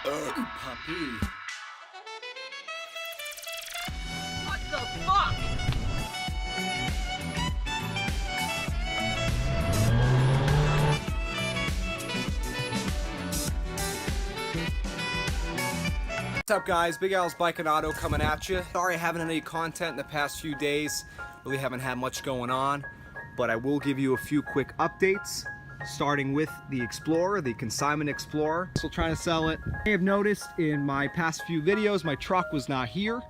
Puppy. What the fuck? What's up, guys? Big Al's Bike and Auto coming at you. Sorry I haven't had any content in the past few days. Really haven't had much going on, but I will give you a few quick updates, starting with the Explorer, the consignment Explorer. Still trying to sell it. You may have noticed in my past few videos, my truck was not here.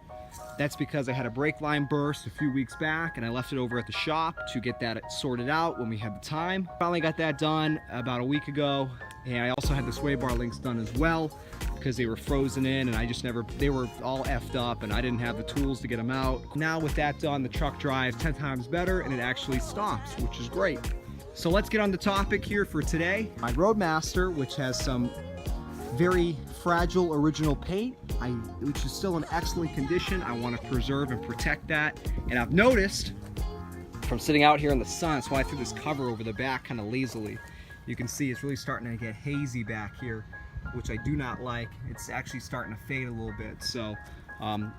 That's because I had a brake line burst a few weeks back and I left it over at the shop to get that sorted out when we had the time. Finally got that done about a week ago. And I also had the sway bar links done as well because they were frozen in and I just never, they were all effed up and I didn't have the tools to get them out. Now with that done, the truck drives 10 times better and it actually stops, which is great. So let's get on the topic here for today. My Roadmaster, which has some very fragile original paint, which is still in excellent condition. I want to preserve and protect that. And I've noticed from sitting out here in the sun, that's why I threw this cover over the back kind of lazily. You can see it's really starting to get hazy back here, which I do not like. It's actually starting to fade a little bit. So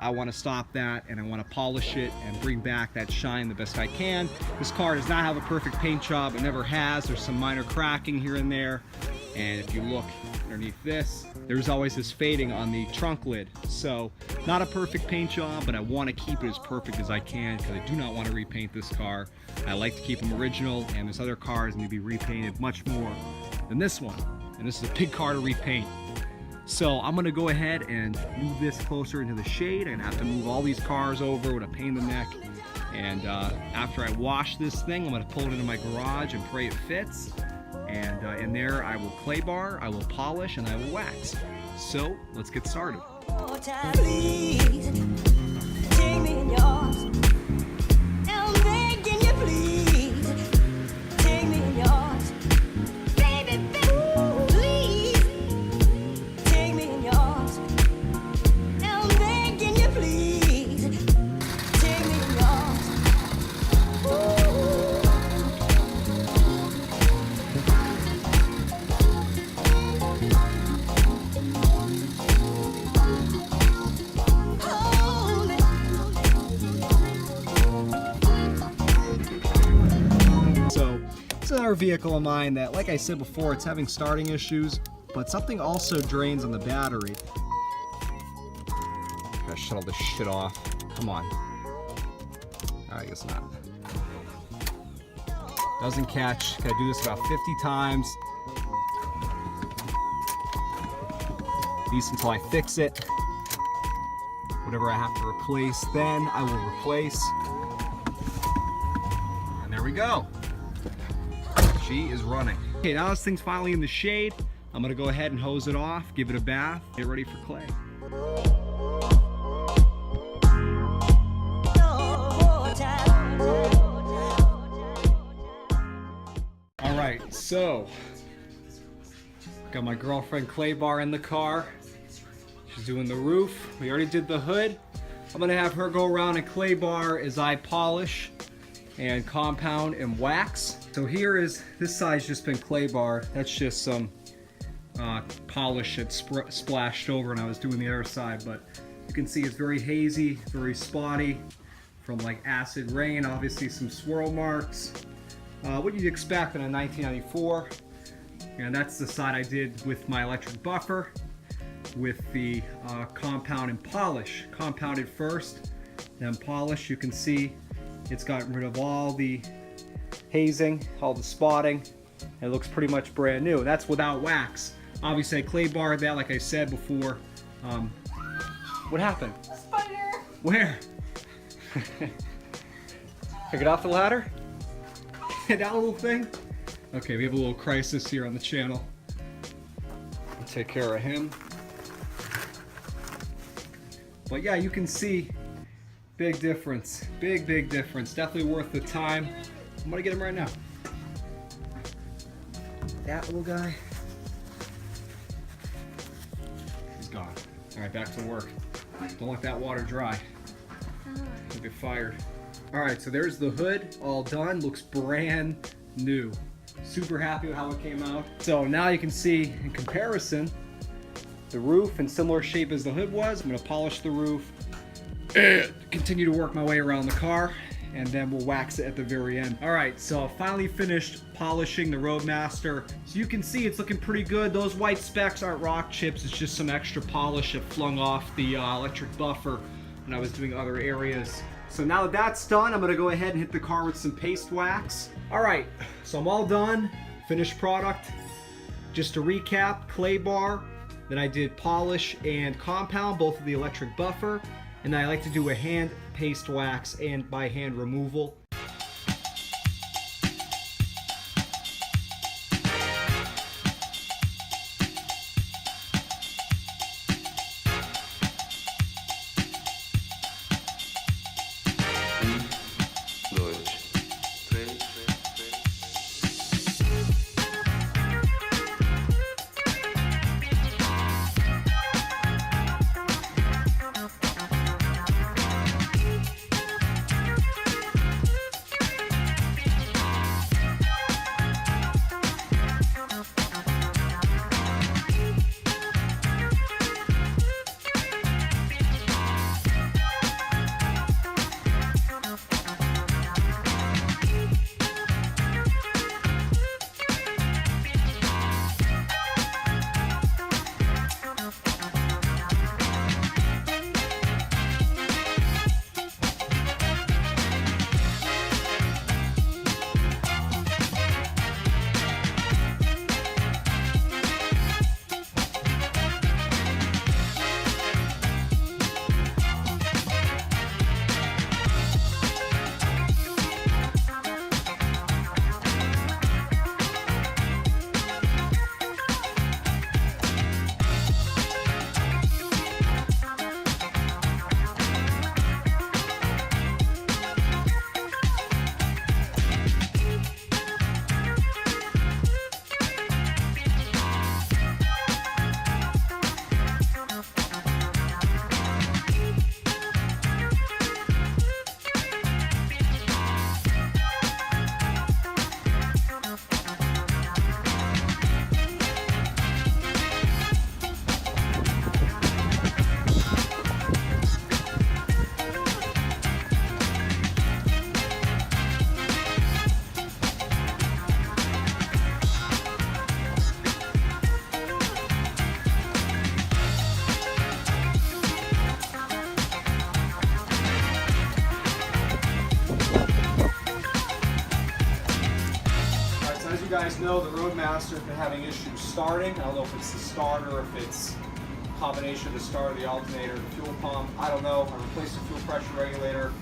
I want to stop that and I want to polish it and bring back that shine the best I can. This car does not have a perfect paint job. It never has. There's some minor cracking here and there. And if you look underneath this, there's always this fading on the trunk lid. So not a perfect paint job, but I want to keep it as perfect as I can because I do not want to repaint this car. I like to keep them original, and there's other cars need to be repainted much more than this one. And this is a big car to repaint. So I'm gonna go ahead and move this closer into the shade. I'm gonna have to move all these cars over with a pain in the neck. And after I wash this thing, I'm gonna pull it into my garage and pray it fits. And in there, I will clay bar, I will polish, and I will wax. So let's get started. Please, take me in your arms. I'm begging you, please, take me in your arms. Baby, please, take me in your arms. I'm begging you, please, take me in your arms. Another vehicle of mine that, like I said before, it's having starting issues, but something also drains on the battery. Gotta shut all this shit off. Come on. I guess not. Doesn't catch. Gotta do this about 50 times. At least until I fix it. Whatever I have to replace, then I will replace. And there we go. She is running. Okay, now this thing's finally in the shade. I'm gonna go ahead and hose it off, give it a bath, get ready for clay. All right, so got my girlfriend clay bar in the car. She's doing the roof. We already did the hood. I'm gonna have her go around and clay bar as I polish and compound and wax. So here is, this side's just been clay bar. That's just some polish that splashed over and I was doing the other side, but you can see it's very hazy, very spotty from like acid rain, obviously some swirl marks. What you'd expect in a 1994. And that's the side I did with my electric buffer with the compound and polish. Compounded first, then polish. You can see it's gotten rid of all the hazing, all the spotting. It looks pretty much brand new. That's without wax. Obviously I clay barred that like I said before. What happened? A spider! Where? Get off the ladder? That little thing? Okay, we have a little crisis here on the channel. I'll take care of him. But yeah, you can see big difference. Big difference. Definitely worth the time. I'm gonna get him right now. That little guy. He's gone. Alright, back to work. Don't let that water dry. You'll get fired. Alright, so there's the hood, all done. Looks brand new. Super happy with how it came out. So now you can see in comparison the roof in similar shape as the hood was. I'm gonna polish the roof, continue to work my way around the car, and then we'll wax it at the very end. All right, so I finally finished polishing the Roadmaster. So you can see it's looking pretty good. Those white specks aren't rock chips, it's just some extra polish that flung off the electric buffer when I was doing other areas. So now that that's done, I'm gonna go ahead and hit the car with some paste wax. All right, so I'm all done, finished product. Just to recap, clay bar, then I did polish and compound, both of the electric buffer, and then I like to do a hand paste wax and by hand removal. You guys know the Roadmaster's been having issues starting. I don't know if it's the starter or if it's a combination of the starter, the alternator, the fuel pump. I don't know. I replaced the fuel pressure regulator.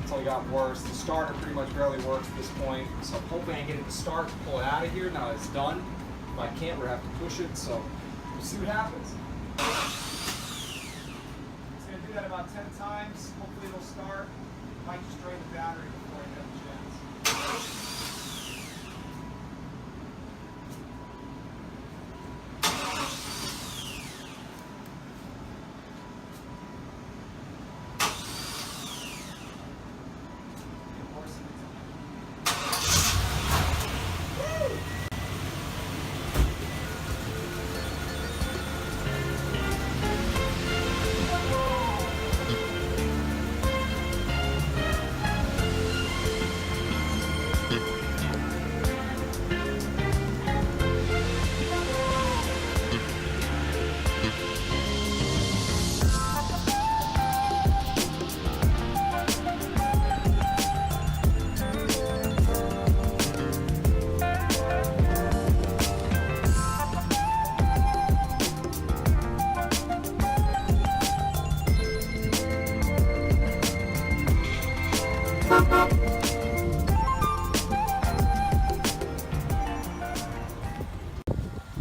It's only gotten worse. The starter pretty much barely works at this point. So I'm hoping I can get it to start to pull it out of here now that it's done. If I can't, we're going to have to push it. So we'll see what happens. It's going to do that about 10 times. Hopefully it'll start. Might just drain the battery before I get a chance.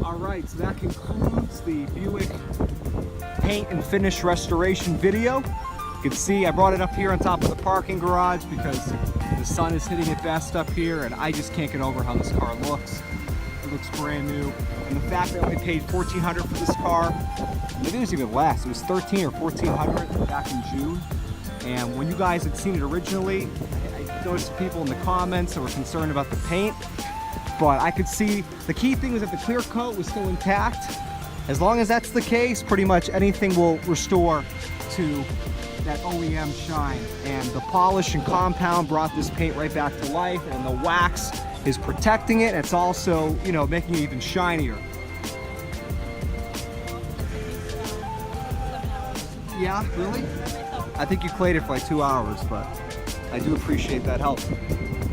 Alright, so that concludes the Buick paint and finish restoration video. You can see I brought it up here on top of the parking garage because the sun is hitting it best up here and I just can't get over how this car looks. It looks brand new. And the fact that I only paid $1,400 for this car, maybe it was even less, it was $1,300 or $1,400 back in June. And when you guys had seen it originally, I noticed people in the comments that were concerned about the paint. But I could see the key thing was that the clear coat was still intact. As long as that's the case, pretty much anything will restore to that OEM shine. And the polish and compound brought this paint right back to life, and the wax is protecting it. It's also, you know, making it even shinier. Yeah, really? I think you clayed it for like 2 hours, but I do appreciate that help.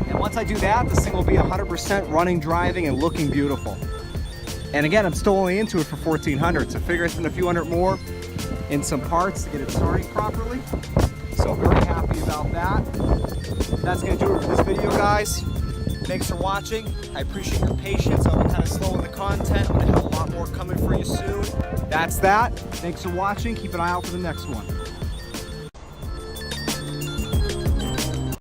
And once I do that, this thing will be 100% running, driving, and looking beautiful. And again, I'm still only into it for $1,400, so figure I spend a few hundred more in some parts to get it starting properly. So very happy about that. That's gonna do it for this video, guys. Thanks for watching. I appreciate your patience. I'll be kind of slow in the content. I'm gonna have a lot more coming for you soon. That's that. Thanks for watching. Keep an eye out for the next one.